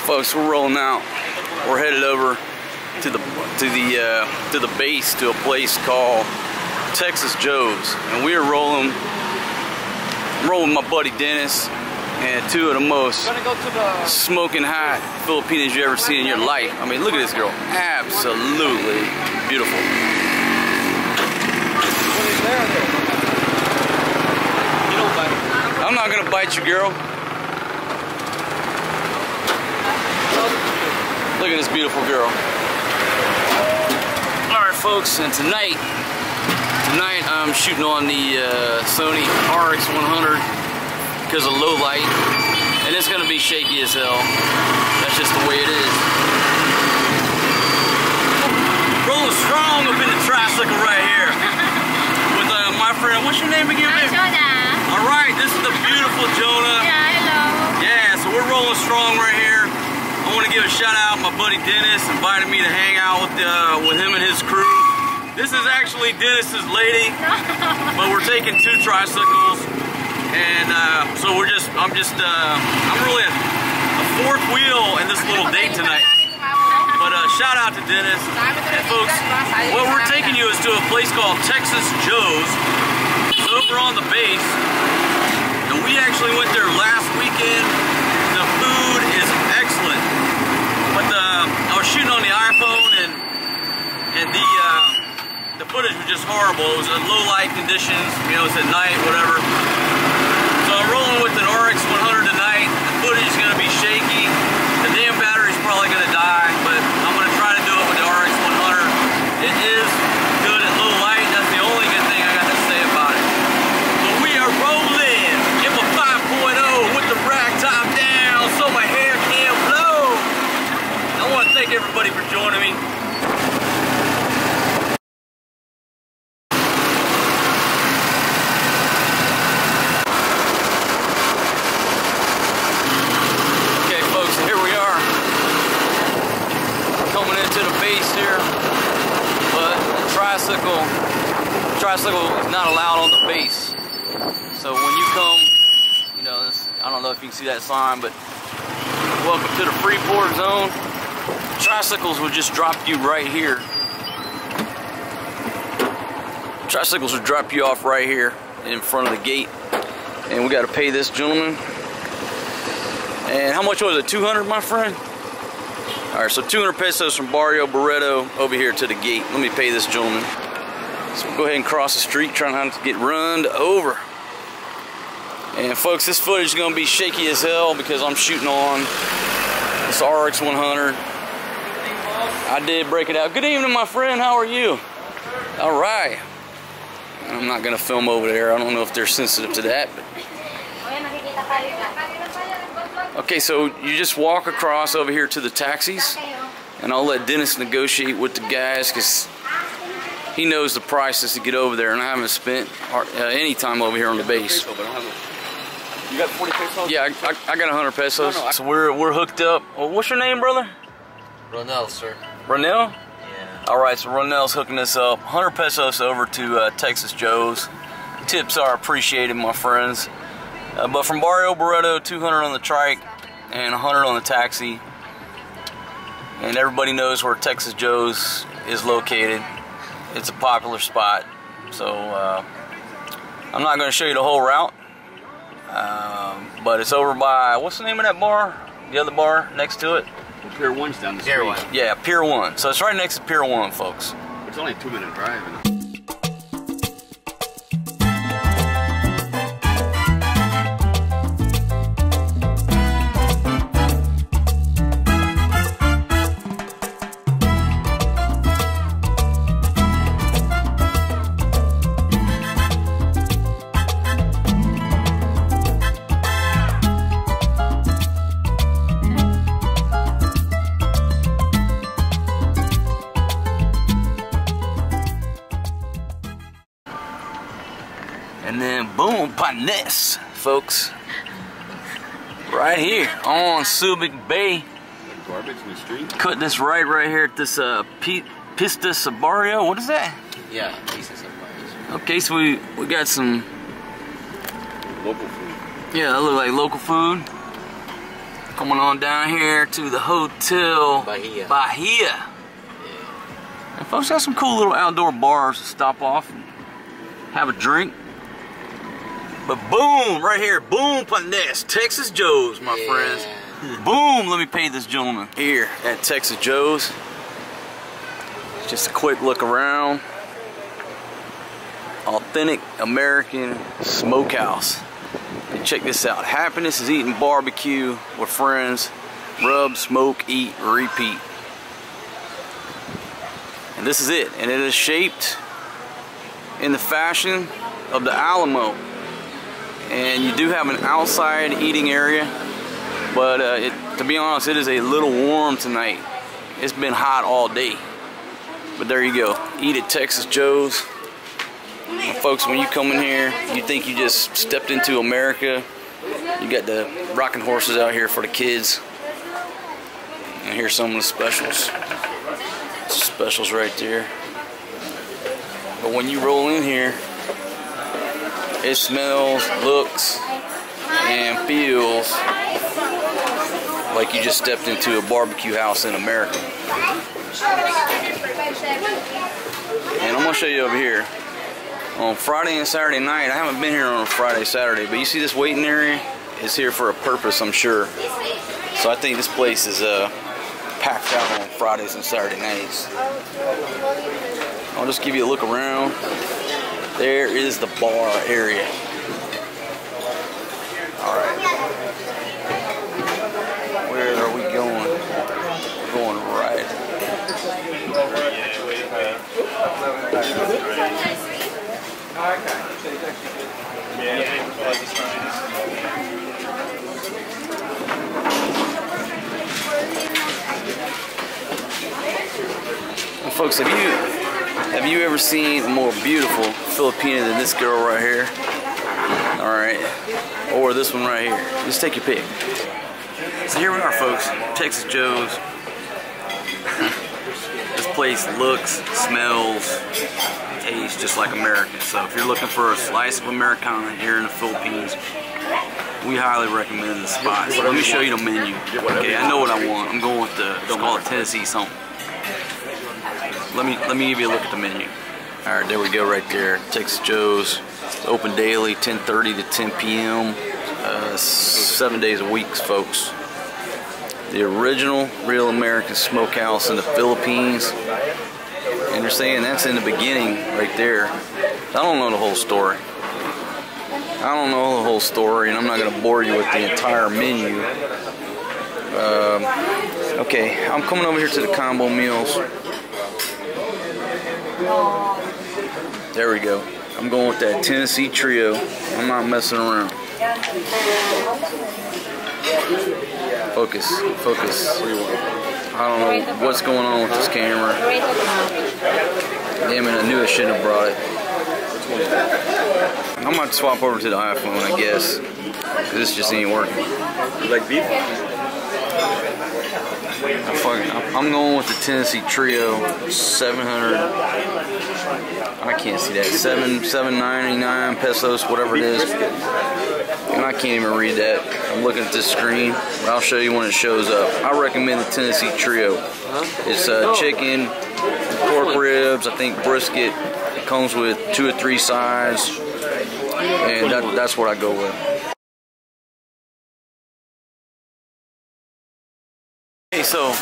Folks, we're rolling out. We're headed over to the base, to a place called Texas Joe's, and we are rolling. I'm rolling with my buddy Dennis and two of the most smoking hot Filipinos you ever seen in your life. I mean, look at this girl, absolutely beautiful. I'm not gonna bite you, girl. Look at this beautiful girl. Alright folks, and tonight I'm shooting on the Sony RX100 because of low light, and it's gonna be shaky as hell. That's just the way it is. Rolling strong up in the tricycle right here with my friend. What's your name again, baby? Jonah. Alright, this is the beautiful Jonah. Yeah, hello. Yeah, so we're rolling strong right here. I want to give a shout out. My buddy Dennis invited me to hang out with him and his crew. This is actually Dennis's lady, but we're taking two tricycles, and so I'm really a fourth wheel in this little date tonight. But shout out to Dennis. And folks, what we're taking you is to a place called Texas Joe's. It's over on the base, and we actually went there last weekend. The food is excellent. But I was shooting on the iPhone, and the footage was just horrible. It was in low light conditions, you know, it's at night, whatever. So I'm rolling with an RX100 tonight. The footage is going to be shaky. The damn battery's probably going to die, but I'm going to try to do it with the RX100. It is good at low light. That's the only good thing I got to say about it. But we are rolling in my 5.0 with the rack top down so my hair can't blow. I want to thank everybody for joining me. Okay folks, here we are. Coming into the base here. But the tricycle is not allowed on the base. So when you come, you know, I don't know if you can see that sign, but welcome to the Freeport zone. Tricycles will just drop you right here. Tricycles will drop you off right here in front of the gate. And we got to pay this gentleman. And how much was it? 200, my friend? Alright, so 200 pesos from Barrio Barreto over here to the gate. Let me pay this gentleman. So we'll go ahead and cross the street, trying not to get run over. And folks, this footage is going to be shaky as hell because I'm shooting on this RX100. I did break it out. Good evening, my friend. How are you? All right. I'm not going to film over there. I don't know if they're sensitive to that. But... Okay, so you just walk across over here to the taxis, and I'll let Dennis negotiate with the guys because he knows the prices to get over there, and I haven't spent any time over here on the base. You got 40 pesos? Yeah, I got 100 pesos. So we're hooked up. Well, what's your name, brother? Ronel, sir. Ronel? Yeah. Alright, so Ronel's hooking us up. 100 pesos over to Texas Joe's. Tips are appreciated, my friends. But from Barrio Barreto, 200 on the trike and 100 on the taxi. And everybody knows where Texas Joe's is located. It's a popular spot. So I'm not going to show you the whole route. But it's over by, what's the name of that bar? The other bar next to it? Well, Pier 1's down the street. Pier 1. Yeah, Pier 1. So it's right next to Pier 1, folks. It's only a 2-minute drive. And then boom, Panes, folks. Right here on Subic Bay. Garbage in the street. Cut this right here at this Pista Sabario. What is that? Yeah, Pista Sabario. Okay, so we got some local food. Yeah, that look like local food. Coming on down here to the Hotel Bahia. Yeah. And folks, got some cool little outdoor bars to stop off and have a drink. But boom, right here, boom, Puness, Texas Joe's, my friends. Boom, let me pay this gentleman. Here at Texas Joe's. Just a quick look around. Authentic American smokehouse. And check this out. Happiness is eating barbecue with friends. Rub, smoke, eat, repeat. And this is it. And it is shaped in the fashion of the Alamo. And you do have an outside eating area. But to be honest, it is a little warm tonight. It's been hot all day. But there you go. Eat at Texas Joe's. And folks, when you come in here, you think you just stepped into America. You got the rocking horses out here for the kids. And here's some of the specials. Specials right there. But when you roll in here, it smells, looks, and feels like you just stepped into a barbecue house in America. And I'm gonna show you over here. On Friday and Saturday night, I haven't been here on a Friday, Saturday, but you see this waiting area? It's here for a purpose, I'm sure. So I think this place is packed out on Fridays and Saturday nights. I'll just give you a look around. There is the bar area. Alright. Where are we going? We're going right. Well, folks, have you ever seen a more beautiful Filipina than this girl right here? Alright. Or this one right here. Just take your pick. So here we are, folks. Texas Joe's. This place looks, smells, tastes just like American. So if you're looking for a slice of Americana here in the Philippines, we highly recommend this spot. So let me show you the menu. Okay, I know what I want. I'm going with it's called Tennessee something. Let me give you a look at the menu. Alright, there we go right there. Texas Joe's. It's open daily, 10:30 to 10 p.m. 7 days a week, folks. The original real American smokehouse in the Philippines. And they're saying that's in the beginning right there. I don't know the whole story. I don't know the whole story, and I'm not going to bore you with the entire menu. Okay, I'm coming over here to the combo meals. There we go. I'm going with that Tennessee Trio. I'm not messing around. Focus, focus. I don't know what's going on with this camera. Damn it, I knew I shouldn't have brought it. I'm about to swap over to the iPhone, I guess. This just ain't working. You like beef? I'm going with the Tennessee Trio 700. I can't see that. 799 pesos, whatever it is. And I can't even read that. I'm looking at this screen. I'll show you when it shows up. I recommend the Tennessee Trio. It's chicken, pork ribs, I think brisket. It comes with 2 or 3 sides, and that's what I go with. Hey, so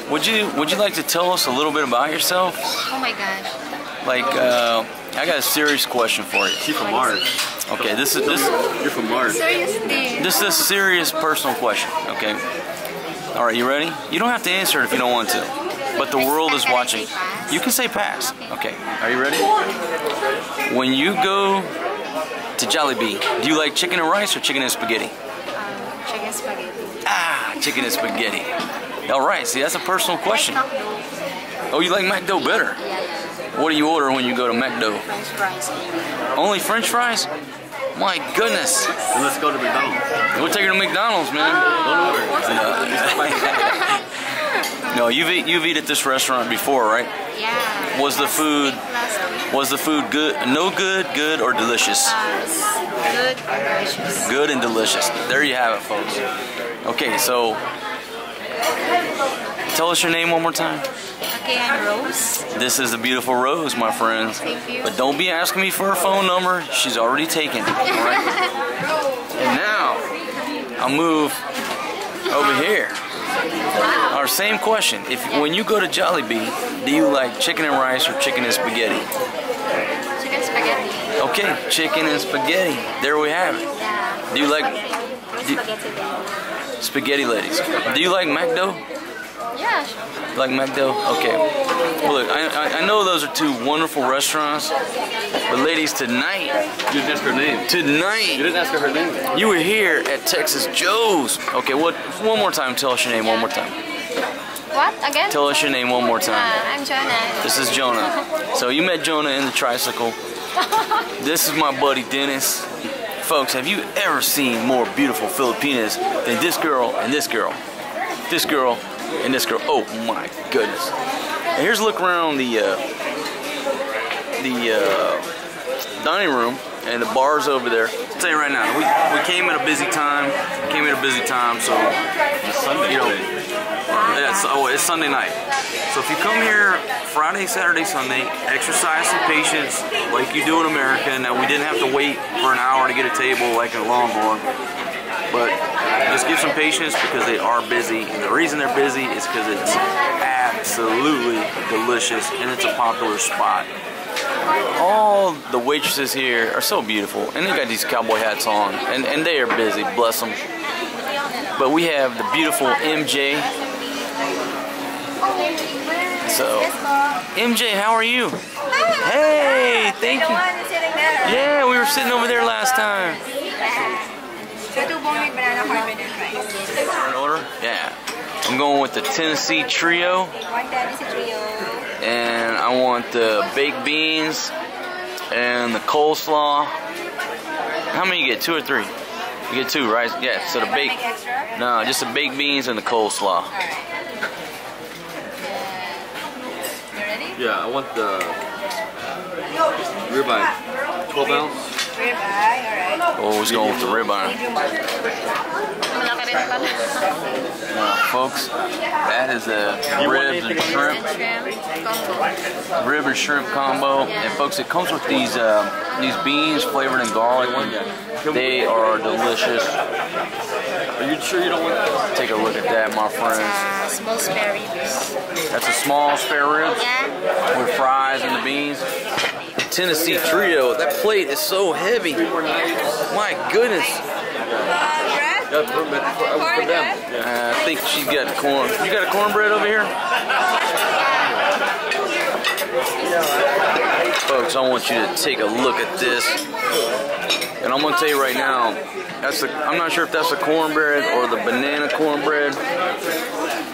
would you like to tell us a little bit about yourself? Oh my gosh. Like, I got a serious question for you. She's from Mars. Okay, this. You're from Mars. Seriously. This is a serious personal question. Okay. All right, you ready? You don't have to answer it if you don't want to, but the world is watching. You can say pass. Okay. Are you ready? When you go to Jollibee, do you like chicken and rice or chicken and spaghetti? Chicken spaghetti. Ah, chicken and spaghetti. All right. See, that's a personal question. Oh, you like McDo better? Yeah. What do you order when you go to McDo? French fries. Only French fries? My goodness. And let's go to McDonald's. We'll take her to McDonald's, man. Don't order. No, go. You've eaten at this restaurant before, right? Yeah. Was the food good? No good, good, or delicious? Good and delicious. Good and delicious. There you have it, folks. Okay, so tell us your name one more time. Okay, I'm Rose. This is the beautiful Rose, my friends. Thank you. But don't be asking me for her phone number. She's already taken it. Right? And now I'll move over here. Our same question. When you go to Jollibee, do you like chicken and rice or chicken and spaghetti? Chicken spaghetti. Okay, chicken and spaghetti. There we have it. Yeah. Do you like Spaghetti. spaghetti ladies? Do you like McDo? Yeah, sure. Like McDo? Okay. Well, look, I know those are two wonderful restaurants, but ladies, tonight. You didn't ask her name. Tonight. You didn't ask her name. You were here at Texas Joe's. Okay, one more time. Tell us your name one more time. What? Again? Tell us your name one more time. I'm Jonah. This is Jonah. So you met Jonah in the tricycle. This is my buddy Dennis. Folks, have you ever seen more beautiful Filipinas than this girl and this girl? This girl and this girl. Oh my goodness. And here's a look around the dining room and the bars over there. I'll tell you right now, we came at a busy time. So It's Sunday. you know, it's Sunday night. So if you come here Friday, Saturday, Sunday, exercise some patience like you do in America. Now, we didn't have to wait for an hour to get a table like in Longhorn, but just give some patience because they are busy. And the reason they're busy is because it's absolutely delicious and it's a popular spot. All the waitresses here are so beautiful, and they got these cowboy hats on, and they are busy, bless them. But we have the beautiful MJ. So, MJ, how are you? Hey, thank you. Yeah, we were sitting over there last time. An order? Yeah. I'm going with the Tennessee Trio. And I want the baked beans and the coleslaw. How many you get? 2 or 3? You get 2, right? Yeah, so the baked. No, just the baked beans and the coleslaw. Yeah, I want the ribeye. 12 ounce. Ribeye, alright. Oh, he's going with the ribeye. Folks, that is a ribs and shrimp. Rib and shrimp combo. And folks, it comes with these beans flavored in garlic. They are delicious. Are you sure you don't want that? Take a look at that, my friends. Small spare ribs. That's a small spare rib Yeah. with fries and the beans. Tennessee Trio. That plate is so heavy. My goodness. Yeah, for them. I think she's got corn. You got a cornbread over here? Folks, I want you to take a look at this. And I'm going to tell you right now, I'm not sure if that's the cornbread or the banana cornbread.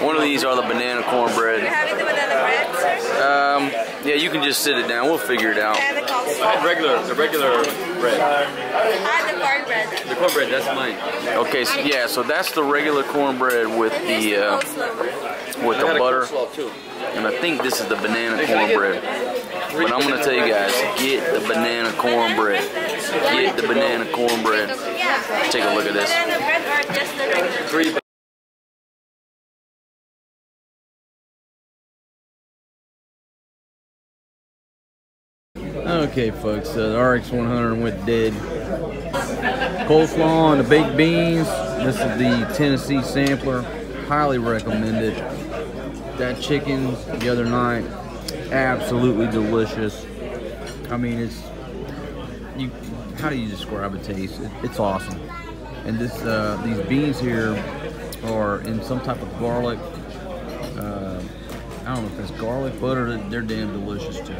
One of these are the banana cornbread. You're having the banana bread, sir? Yeah, you can just sit it down. We'll figure it out. And the coleslaw. I had the regular bread. The cornbread. The cornbread, that's mine. Okay, so yeah, so that's the regular cornbread with And the here's the coleslaw. with I the had a butter. coleslaw too. And I think this is the banana cornbread. But I'm gonna tell you guys, get the banana cornbread. Get the banana cornbread. Take a look at this. Banana bread or just the regular? 3. Okay, folks, the RX100 went dead. Coleslaw and the baked beans. This is the Tennessee sampler. Highly recommended. That chicken the other night, absolutely delicious. I mean, how do you describe a taste? It's awesome. And these beans here are in some type of garlic. I don't know if it's garlic butter. They're damn delicious too.